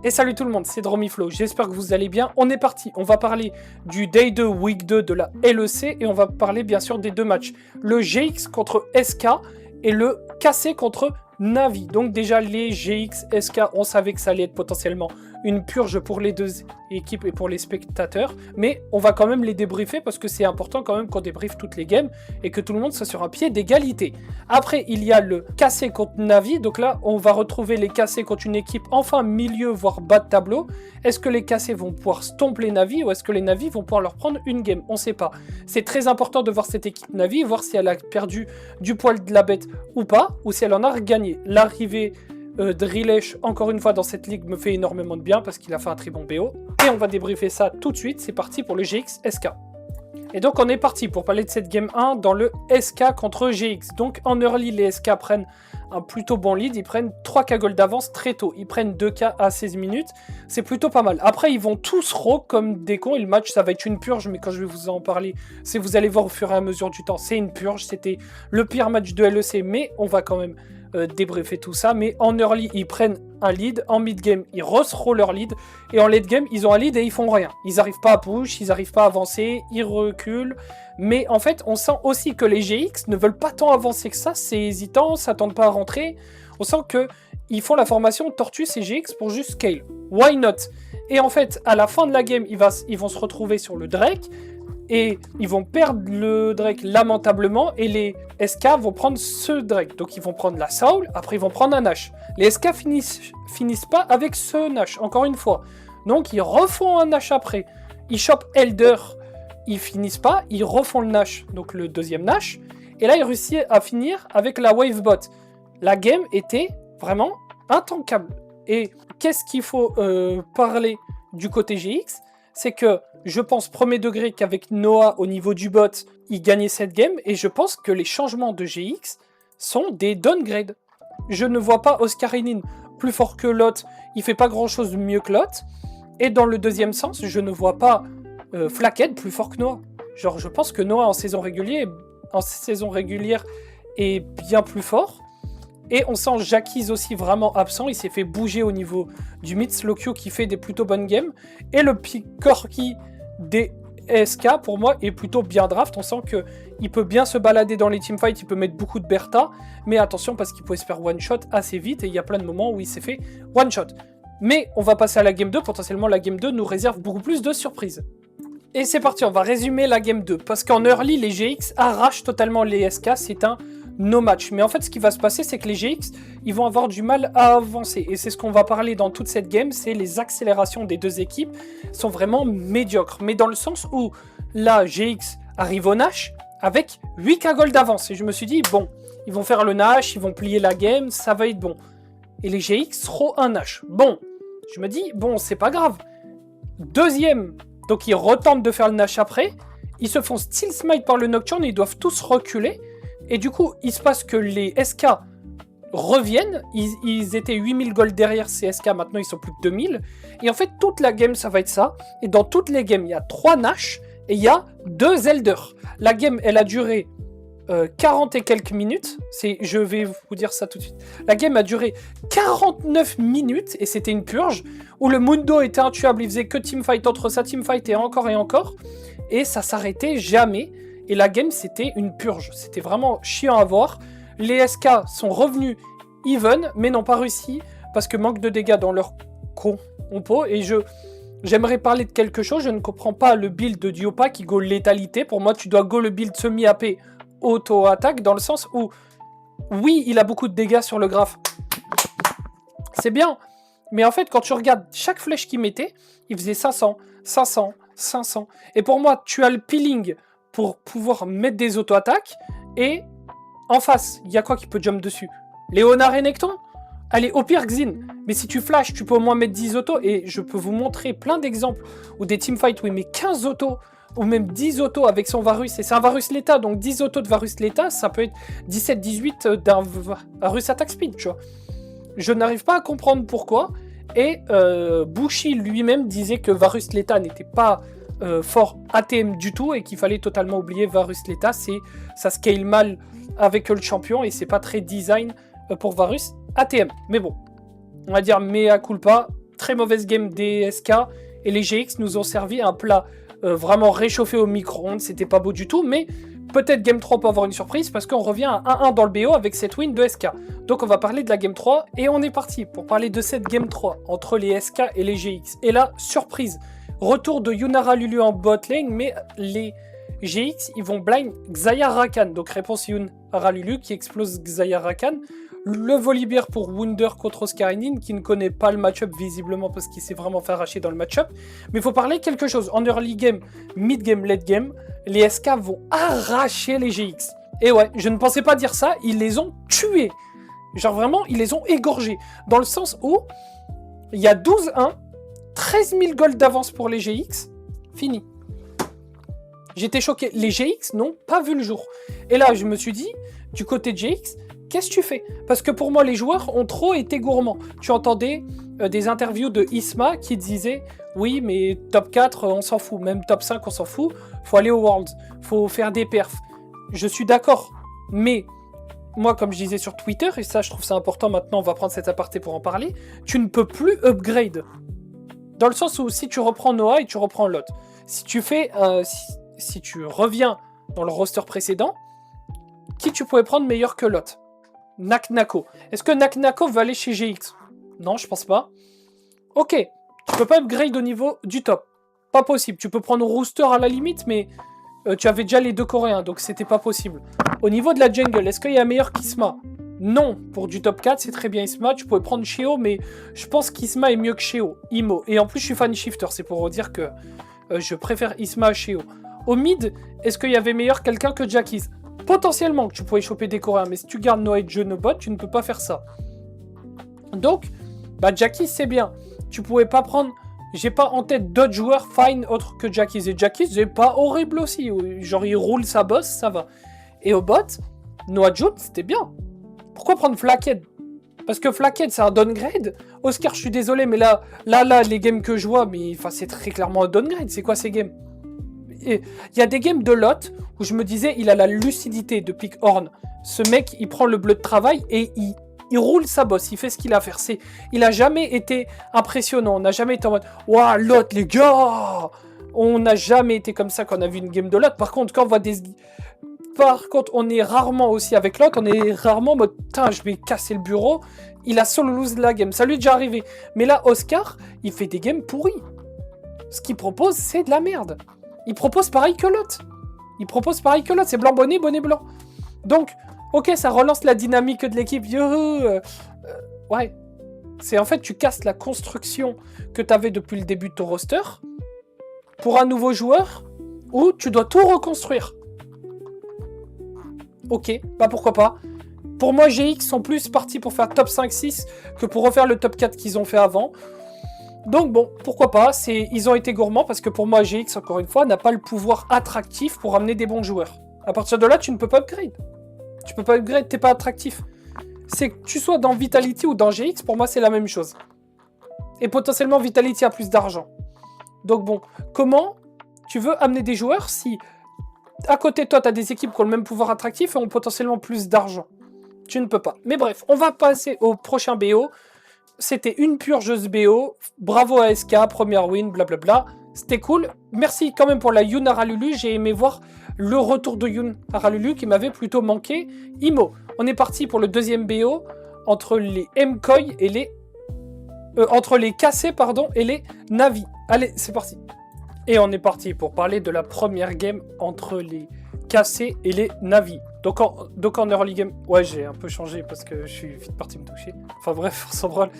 Et salut tout le monde, c'est Dromiflo, j'espère que vous allez bien. On est parti, on va parler du Day 2, Week 2 de la LEC et on va parler bien sûr des deux matchs. Le GX contre SK et le KC contre Navi. Donc déjà les GX, SK, on savait que ça allait être potentiellement une purge pour les deux équipes et pour les spectateurs. Mais on va quand même les débriefer parce que c'est important quand même qu'on débriefe toutes les games et que tout le monde soit sur un pied d'égalité. Après, il y a le KC contre Navi. Donc là, on va retrouver les KC contre une équipe enfin milieu, voire bas de tableau. Est-ce que les KC vont pouvoir stomp les Navi ou est-ce que les Navi vont pouvoir leur prendre une game? On ne sait pas. C'est très important de voir cette équipe Navi, voir si elle a perdu du poil de la bête ou pas, ou si elle en a regagné. L'arrivée de Rilesh, encore une fois dans cette ligue, me fait énormément de bien parce qu'il a fait un très bon BO. Et on va débriefer ça tout de suite. C'est parti pour le GX SK. Et donc on est parti pour parler de cette game 1 dans le SK contre GX. Donc en early, les SK prennent un plutôt bon lead. Ils prennent 3 cagoles d'avance très tôt. Ils prennent 2K à 16 minutes. C'est plutôt pas mal. Après, ils vont tous rock comme des cons. Et le match, ça va être une purge. Mais quand je vais vous en parler, c'est vous allez voir au fur et à mesure du temps. C'est une purge. C'était le pire match de LEC. Mais on va quand même débriefer tout ça. Mais en early, ils prennent un lead. En mid-game, ils re-roll leur lead. Et en late-game, ils ont un lead et ils font rien. Ils n'arrivent pas à push, ils n'arrivent pas à avancer, ils reculent. Mais en fait, on sent aussi que les GX ne veulent pas tant avancer que ça. C'est hésitant, ça tente pas à rentrer. On sent qu'ils font la formation Tortus et GX pour juste scale. Why not? Et en fait, à la fin de la game, ils vont se retrouver sur le Drake. Et ils vont perdre le Drake lamentablement. Et les SK vont prendre ce Drake. Donc ils vont prendre la Soul. Après ils vont prendre un Nash. Les SK finissent pas avec ce Nash. Encore une fois. Donc ils refont un Nash après. Ils chopent Elder. Ils finissent pas. Ils refont le Nash. Donc le deuxième Nash. Et là ils réussissent à finir avec la Wavebot. La game était vraiment intankable. Et qu'est-ce qu'il faut parler du côté GX? C'est que je pense premier degré qu'avec Noah au niveau du bot, il gagnait cette game et je pense que les changements de GX sont des downgrades. Je ne vois pas Oscarinin plus fort que Lot, il fait pas grand chose de mieux que Lot. Et dans le deuxième sens, je ne vois pas Flackhead plus fort que Noah. Genre je pense que Noah en saison régulière est bien plus fort. Et on sent Jackies aussi vraiment absent. Il s'est fait bouger au niveau du mid. Slowq qui fait des plutôt bonnes games. Et le Corki des SK, pour moi, est plutôt bien draft. On sent qu'il peut bien se balader dans les teamfights. Il peut mettre beaucoup de Bertha. Mais attention, parce qu'il pouvait se faire one-shot assez vite. Et il y a plein de moments où il s'est fait one-shot. Mais on va passer à la game 2. Potentiellement, la game 2 nous réserve beaucoup plus de surprises. Et c'est parti, on va résumer la game 2. Parce qu'en early, les GX arrachent totalement les SK. C'est un no match. Mais en fait, ce qui va se passer, c'est que les GX, ils vont avoir du mal à avancer. Et c'est ce qu'on va parler dans toute cette game, c'est les accélérations des deux équipes sont vraiment médiocres. Mais dans le sens où la GX arrive au Nash avec 8 cagoles d'avance. Et je me suis dit, bon, ils vont faire le Nash, ils vont plier la game, ça va être bon. Et les GX roll un Nash. Bon, je me dis, bon, c'est pas grave. Deuxième, donc ils retentent de faire le Nash après. Ils se font steal smite par le Nocturne et ils doivent tous reculer. Et du coup, il se passe que les SK reviennent. Ils étaient 8000 gold derrière ces SK. Maintenant, ils sont plus que 2000. Et en fait, toute la game, ça va être ça. Et dans toutes les games, il y a 3 Nash et il y a 2 Elder. La game, elle a duré 40 et quelques minutes. Je vais vous dire ça tout de suite. La game a duré 49 minutes et c'était une purge où le Mundo était intuable. Il faisait que teamfight entre sa teamfight et encore et encore. Et ça s'arrêtait jamais. Et la game, c'était une purge. C'était vraiment chiant à voir. Les SK sont revenus even, mais n'ont pas réussi parce que manque de dégâts dans leur compo. Et j'aimerais parler de quelque chose. Je ne comprends pas le build de Diopa qui go létalité. Pour moi, tu dois go le build semi-AP auto-attaque dans le sens où, oui, il a beaucoup de dégâts sur le graphe. C'est bien. Mais en fait, quand tu regardes chaque flèche qu'il mettait, il faisait 500, 500, 500. Et pour moi, tu as le peeling pour pouvoir mettre des auto-attaques, et en face, il y a quoi qui peut jump dessus? Léonard et Necton? Allez, au pire, Xin. Mais si tu flash, tu peux au moins mettre 10 autos, et je peux vous montrer plein d'exemples où des teamfights où il met 15 autos, ou même 10 autos avec son Varus, et c'est un Varus Leta, donc 10 autos de Varus Leta, ça peut être 17-18 d'un Varus Attack Speed, tu vois. Je n'arrive pas à comprendre pourquoi, et Bushi lui-même disait que Varus Leta n'était pas fort ATM du tout et qu'il fallait totalement oublier Varus Leta. Ça scale mal avec le champion et c'est pas très design pour Varus ATM. Mais bon, on va dire mea culpa, très mauvaise game des SK, et les GX nous ont servi un plat vraiment réchauffé au micro-ondes, c'était pas beau du tout, mais peut-être Game 3 peut avoir une surprise, parce qu'on revient à 1-1 dans le BO avec cette win de SK. Donc on va parler de la Game 3, et on est parti pour parler de cette Game 3, entre les SK et les GX. Et là, surprise, retour de Yunara Lulu en bot lane, mais les GX, ils vont blind Xayah Rakan. Donc réponse Yunara Lulu qui explose Xayah Rakan. Le Volibear pour Wunder contre Oscarinin, qui ne connaît pas le match-up visiblement parce qu'il s'est vraiment fait arracher dans le match-up. Mais il faut parler quelque chose. En early game, mid game, late game, les SK vont arracher les GX. Et ouais, je ne pensais pas dire ça, ils les ont tués. Genre vraiment, ils les ont égorgés. Dans le sens où, il y a 12-1, 13 000 gold d'avance pour les GX, fini. J'étais choqué. Les GX n'ont pas vu le jour. Et là, je me suis dit, du côté de GX, qu'est-ce que tu fais? Parce que pour moi, les joueurs ont trop été gourmands. Tu entendais des interviews de Isma qui disaient « Oui, mais top 4, on s'en fout. Même top 5, on s'en fout. Faut aller au Worlds. Faut faire des perfs. » Je suis d'accord. Mais moi, comme je disais sur Twitter, et ça, je trouve ça important maintenant, on va prendre cet aparté pour en parler, tu ne peux plus upgrade. Dans le sens où si tu reprends Noah et tu reprends Lot, si tu fais... si tu reviens dans le roster précédent, qui tu pouvais prendre meilleur que Lot? Nak-Nako. Est-ce que Nak-Nako va aller chez GX? Non, je pense pas. Ok, tu peux pas upgrade au niveau du top. Pas possible. Tu peux prendre Rooster à la limite, mais tu avais déjà les deux Coréens, donc c'était pas possible. Au niveau de la jungle, est-ce qu'il y a meilleur qu'Isma? Non, pour du top 4, c'est très bien Isma. Tu pouvais prendre Sheo, mais je pense qu'Isma est mieux que Sheo. Imo. Et en plus, je suis fan shifter, c'est pour dire que je préfère Isma à Sheo. Au mid, est-ce qu'il y avait meilleur quelqu'un que Jackies? Potentiellement que tu pouvais choper des Coréens, mais si tu gardes Noah et Junobot, tu ne peux pas faire ça. Donc, bah Jackies c'est bien. Tu pouvais pas prendre... J'ai pas en tête d'autres joueurs fine autres que Jackies. Et Jackies, c'est pas horrible aussi. Genre, il roule sa bosse, ça va. Et au bot, Noah June, c'était bien. Pourquoi prendre Flackhead? Parce que Flackhead, c'est un downgrade. Oscar, je suis désolé, mais là, les games que je vois, mais c'est très clairement un downgrade. C'est quoi ces games? Il y a des games de Lot où je me disais, il a la lucidité de Pick Horn. Ce mec, il prend le bleu de travail et il roule sa bosse, il fait ce qu'il a à faire. Il a jamais été impressionnant, on n'a jamais été en mode « Waouh, Lot, les gars !» On n'a jamais été comme ça quand on a vu une game de Lot. Par contre, quand on voit on est rarement aussi avec Lot, on est rarement en mode « Putain, je vais casser le bureau !» Il a solo lose la game, ça lui est déjà arrivé. Mais là, Oscar, il fait des games pourris. Ce qu'il propose, c'est de la merde. Il propose pareil que Lot. C'est blanc bonnet, bonnet blanc. Donc, ok, ça relance la dynamique de l'équipe. Ouais. C'est en fait, tu casses la construction que tu avais depuis le début de ton roster pour un nouveau joueur où tu dois tout reconstruire. Ok, bah pourquoi pas. Pour moi, GX sont plus partis pour faire top 5-6 que pour refaire le top 4 qu'ils ont fait avant. Donc bon, pourquoi pas, ils ont été gourmands parce que pour moi, GX, encore une fois, n'a pas le pouvoir attractif pour amener des bons joueurs. À partir de là, tu ne peux pas upgrade. Tu peux pas upgrade, t'es pas attractif. C'est que tu sois dans Vitality ou dans GX, pour moi, c'est la même chose. Et potentiellement, Vitality a plus d'argent. Donc bon, comment tu veux amener des joueurs si à côté de toi, tu as des équipes qui ont le même pouvoir attractif et ont potentiellement plus d'argent? Tu ne peux pas. Mais bref, on va passer au prochain BO. C'était une purgeuse BO. Bravo à SK, première win, blablabla. C'était cool. Merci quand même pour la Yunara Lulu. J'ai aimé voir le retour de Yunara Lulu qui m'avait plutôt manqué. Imo. On est parti pour le deuxième BO entre les MKOI et les... entre les KC, pardon, et les Navi. Allez, c'est parti. Et on est parti pour parler de la première game entre les KC et les Navi. Donc en early game... Ouais, j'ai un peu changé parce que je suis vite parti me toucher. Enfin bref, on s'en branle.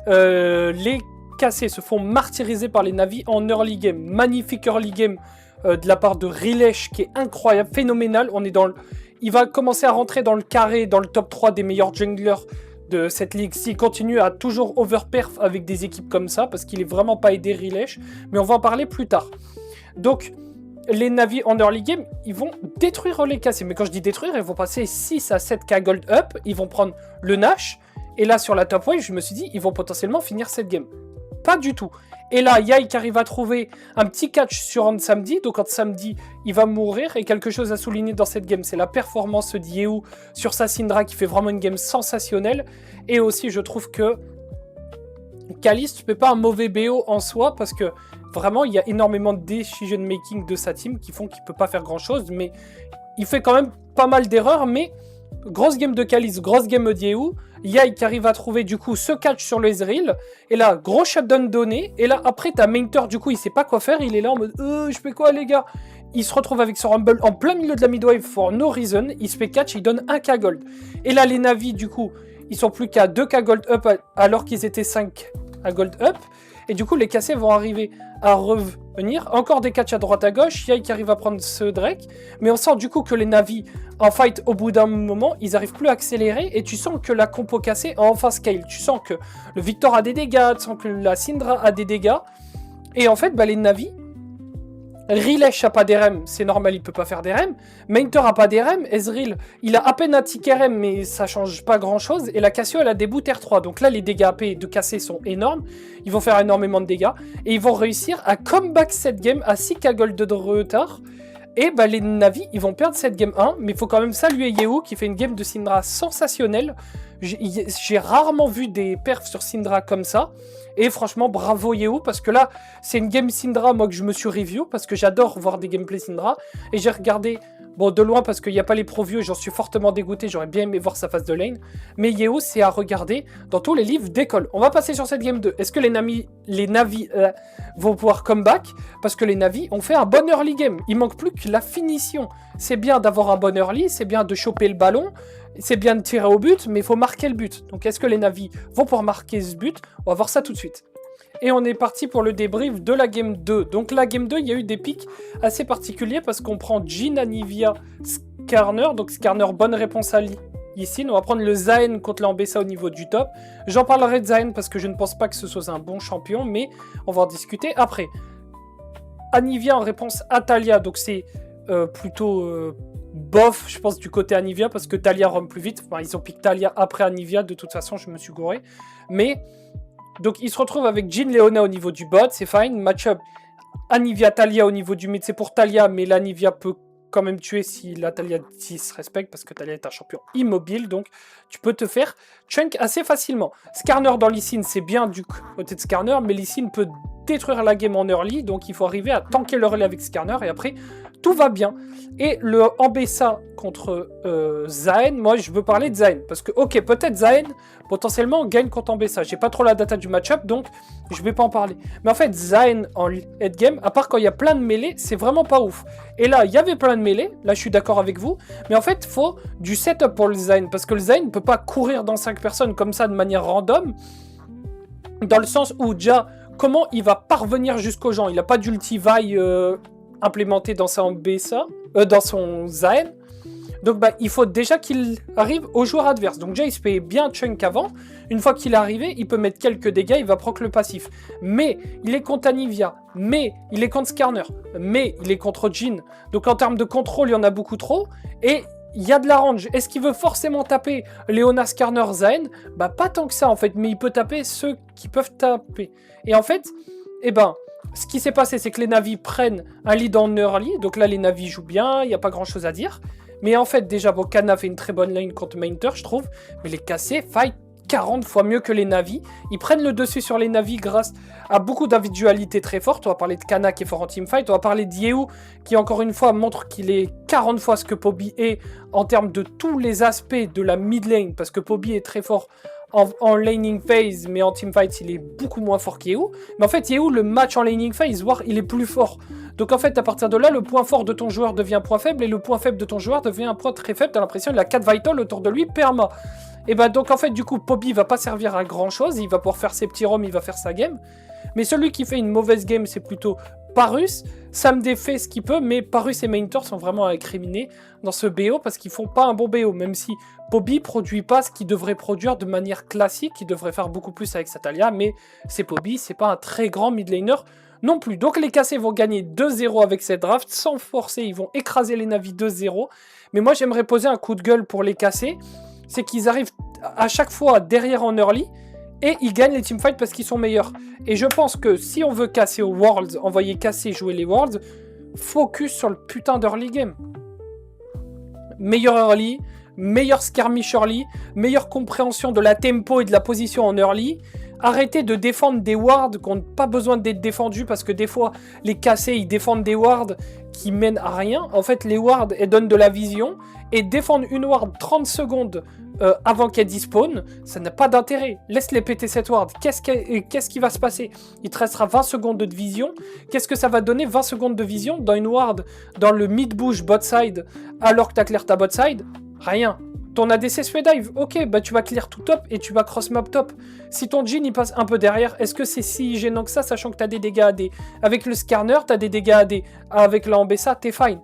Les KC se font martyriser par les Navi en early game. Magnifique early game de la part de Rilesh qui est incroyable, phénoménal. On est dans il va commencer à rentrer dans le carré, dans le top 3 des meilleurs junglers de cette ligue. S'il continue à toujours overperf avec des équipes comme ça, parce qu'il est vraiment pas aidé Rilesh. Mais on va en parler plus tard. Donc... les Navi en early game, ils vont détruire les KC. Mais quand je dis détruire, ils vont passer 6 à 7k gold up. Ils vont prendre le Nash. Et là, sur la top wave, je me suis dit, ils vont potentiellement finir cette game. Pas du tout. Et là, Yai qui arrive à trouver un petit catch sur Ant Samedi. Donc, Ant Samedi, il va mourir. Et quelque chose à souligner dans cette game, c'est la performance d'Yeu sur sa Syndra qui fait vraiment une game sensationnelle. Et aussi, je trouve que Kalice tu fais pas un mauvais BO en soi parce que vraiment il y a énormément de decision making de sa team qui font qu'il peut pas faire grand chose, mais il fait quand même pas mal d'erreurs. Mais grosse game de Kalice, grosse game de Yehou, Yai qui arrive à trouver du coup ce catch sur le Ezreal, et là gros shutdown donné, et là après t'as Mainter du coup il sait pas quoi faire, il est là en mode je fais quoi les gars. Il se retrouve avec son Rumble en plein milieu de la midwave for no reason, il se fait catch, il donne 1k gold. Et là les Navi du coup ils sont plus qu'à 2k gold up alors qu'ils étaient 5 à gold up. Et du coup les cassés vont arriver à revenir. Encore des catchs à droite à gauche, Yai qui arrive à prendre ce Drake. Mais on sent du coup que les Navi en fight au bout d'un moment, ils arrivent plus à accélérer. Et tu sens que la compo cassée a enfin scale. Tu sens que le Victor a des dégâts, tu sens que la Syndra a des dégâts. Et en fait les Navi... Rilesh a pas d'RM, c'est normal, il peut pas faire d'RM. Mainter a pas d'RM, Ezreal, il a à peine un tick RM, mais ça change pas grand chose. Et la Cassio, elle a des boots R3. Donc là, les dégâts AP de Cassé sont énormes. Ils vont faire énormément de dégâts. Et ils vont réussir à comeback cette game à 6k gold de retard. Et les Navi, ils vont perdre cette game 1. Mais il faut quand même saluer Yehou qui fait une game de Syndra sensationnelle. J'ai rarement vu des perfs sur Syndra comme ça. Et franchement, bravo Yehou, parce que là, c'est une game Syndra, moi, que je me suis review, parce que j'adore voir des gameplays Syndra. Et j'ai regardé, bon, de loin, parce qu'il n'y a pas les previews, j'en suis fortement dégoûté, j'aurais bien aimé voir sa phase de lane. Mais Yehou, c'est à regarder dans tous les livres d'école. On va passer sur cette game 2. Est-ce que les Navi vont pouvoir comeback? Parce que les Navi ont fait un bon early game. Il manque plus que la finition. C'est bien d'avoir un bon early, c'est bien de choper le ballon, c'est bien de tirer au but, mais il faut marquer le but. Donc est-ce que les Navi vont pouvoir marquer ce but? On va voir ça tout de suite. Et on est parti pour le débrief de la game 2. Donc la game 2, il y a eu des pics assez particuliers parce qu'on prend Jhin, Anivia, Skarner. Donc Skarner, bonne réponse à Lee-Sin. On va prendre le Zayn contre l'Ambessa au niveau du top. J'en parlerai de Zayn parce que je ne pense pas que ce soit un bon champion, mais on va en discuter après. Anivia en réponse à Taliyah. Donc c'est plutôt... bof, je pense, du côté Anivia, parce que Taliyah roam plus vite. Enfin, ils ont piqué Taliyah après Anivia, de toute façon, je me suis gouré. Mais, donc, ils se retrouvent avec Jhin Leona au niveau du bot, c'est fine. Match-up Anivia-Taliyah au niveau du mid, c'est pour Taliyah, mais l'Anivia peut quand même tuer si la Taliyah se respecte, parce que Taliyah est un champion immobile, donc tu peux te faire chunk assez facilement. Skarner dans Lee-Sin, c'est bien du côté de Skarner, mais Lee-Sin peut détruire la game en early, donc il faut arriver à tanker le relais avec Skarner, et après, tout va bien. Et le Ambessa contre Zayn, moi je veux parler de Zayn, parce que ok, peut-être Zayn, potentiellement, gagne contre Ambessa. J'ai pas trop la data du match-up, donc je vais pas en parler. Mais en fait, Zayn en head-game, à part quand il y a plein de mêlées, c'est vraiment pas ouf. Et là, il y avait plein de mêlées, là je suis d'accord avec vous, mais en fait, il faut du setup pour le Zayn, parce que le Zayn ne peut pas courir dans 5 personnes comme ça de manière random, dans le sens où déjà, comment il va parvenir jusqu'aux gens? Il a pas d'ulti Vi implémenté dans sa Ambessa, dans son Zayn. Donc il faut déjà qu'il arrive au joueur adverse. Donc déjà il se fait bien chunk avant. Une fois qu'il est arrivé, il peut mettre quelques dégâts, il va proc le passif. Mais il est contre Anivia, mais il est contre Skarner, mais il est contre Jhin. Donc en termes de contrôle, il y en a beaucoup trop. Et il y a de la range. Est-ce qu'il veut forcément taper Leona, Skarner, Zayn? Pas tant que ça en fait, mais il peut taper ceux qui peuvent taper. Et en fait, ce qui s'est passé, c'est que les Navi prennent un lead en early. Donc là, les Navi jouent bien, il n'y a pas grand-chose à dire. Mais en fait, déjà, Kana fait une très bonne lane contre Mainter, je trouve. Mais les cassés fight 40 fois mieux que les Navi. Ils prennent le dessus sur les Navi grâce à beaucoup d'individualités très fortes. On va parler de Kana qui est fort en teamfight. On va parler d'Yehou qui, encore une fois, montre qu'il est 40 fois ce que Poby est en termes de tous les aspects de la mid lane. Parce que Poby est très fort en laning phase, mais en teamfight, il est beaucoup moins fort qu'Yehou. Mais en fait, Yehou, le match en laning phase, voire il est plus fort. Donc en fait, à partir de là, le point fort de ton joueur devient un point faible, et le point faible de ton joueur devient un point très faible. T'as l'impression qu'il a 4 vital autour de lui, perma. Et donc en fait, du coup, Poby va pas servir à grand chose, il va pouvoir faire ses petits roms, il va faire sa game. Mais celui qui fait une mauvaise game, c'est plutôt Parus. Samd fait ce qu'il peut, mais Parus et Maintor sont vraiment à incriminer dans ce BO parce qu'ils font pas un bon BO, même si Poby produit pas ce qu'il devrait produire de manière classique, il devrait faire beaucoup plus avec sa Taliyah, mais c'est Poby, c'est pas un très grand mid laner non plus. Donc les cassés vont gagner 2-0 avec cette draft, sans forcer, ils vont écraser les Navi 2-0. Mais moi j'aimerais poser un coup de gueule pour les cassés, c'est qu'ils arrivent à chaque fois derrière en early, et ils gagnent les teamfights parce qu'ils sont meilleurs. Et je pense que si on veut casser aux Worlds, envoyer casser jouer les Worlds, focus sur le putain d'early game. Meilleur early, meilleur skirmish early, meilleure compréhension de la tempo et de la position en early. Arrêtez de défendre des wards qui n'ont pas besoin d'être défendus parce que des fois, les cassés, ils défendent des wards qui mènent à rien. En fait, les wards, elles donnent de la vision. Et défendre une ward 30 secondes avant qu'elle despawn, ça n'a pas d'intérêt. Laisse-les péter cette ward. Qu'est-ce qui va se passer? Il te restera 20 secondes de vision. Qu'est-ce que ça va donner 20 secondes de vision dans une ward, dans le mid-bush bot-side, alors que tu as clear ta bot-side? Rien. Ton ADC se fait dive, ok, bah tu vas clear tout top et tu vas cross map top. Si ton Jhin il passe un peu derrière, est-ce que c'est si gênant que ça, sachant que tu as des dégâts AD? Avec le Skarner, tu as des dégâts AD. Avec la Ambessa, t'es fine.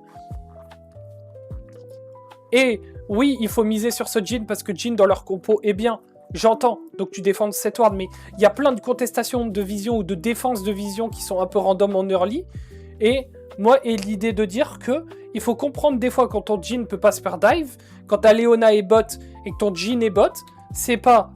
Et oui, il faut miser sur ce Jhin parce que Jhin dans leur compo est bien. J'entends, donc tu défends cette ward, mais il y a plein de contestations de vision ou de défense de vision qui sont un peu random en early. Et moi, et l'idée de dire que il faut comprendre des fois quand ton Jhin peut pas se faire dive, quand ta Leona est bot et que ton Jhin est bot, c'est pas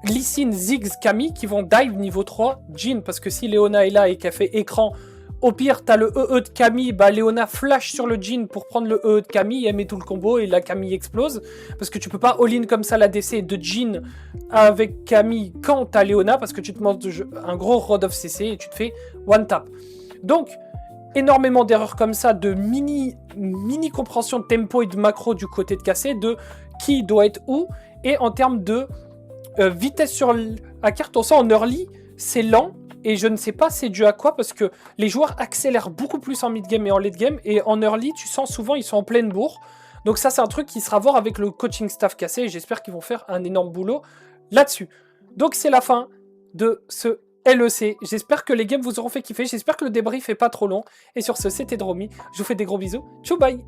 Lee Sin, Ziggs, Camille qui vont dive niveau 3 Jhin, parce que si Leona est là et qu'elle fait écran, au pire, t'as le EE de Camille, bah Leona flash sur le Jhin pour prendre le EE de Camille, elle met tout le combo et la Camille explose. Parce que tu peux pas all-in comme ça la DC de Jhin avec Camille quand t'as Leona, parce que tu te manges un gros Rod of CC et tu te fais one tap. Donc, énormément d'erreurs comme ça, de mini compréhension de tempo et de macro du côté de Cassé, de qui doit être où, et en termes de vitesse sur la carte, on sent en early, c'est lent. Et je ne sais pas c'est dû à quoi, parce que les joueurs accélèrent beaucoup plus en mid-game et en late-game, et en early, tu sens souvent ils sont en pleine bourre. Donc ça, c'est un truc qui sera à voir avec le coaching staff Cassé, et j'espère qu'ils vont faire un énorme boulot là-dessus. Donc c'est la fin de ce LEC. J'espère que les games vous auront fait kiffer, j'espère que le débrief est pas trop long. Et sur ce, c'était Dromy, je vous fais des gros bisous, tchou bye.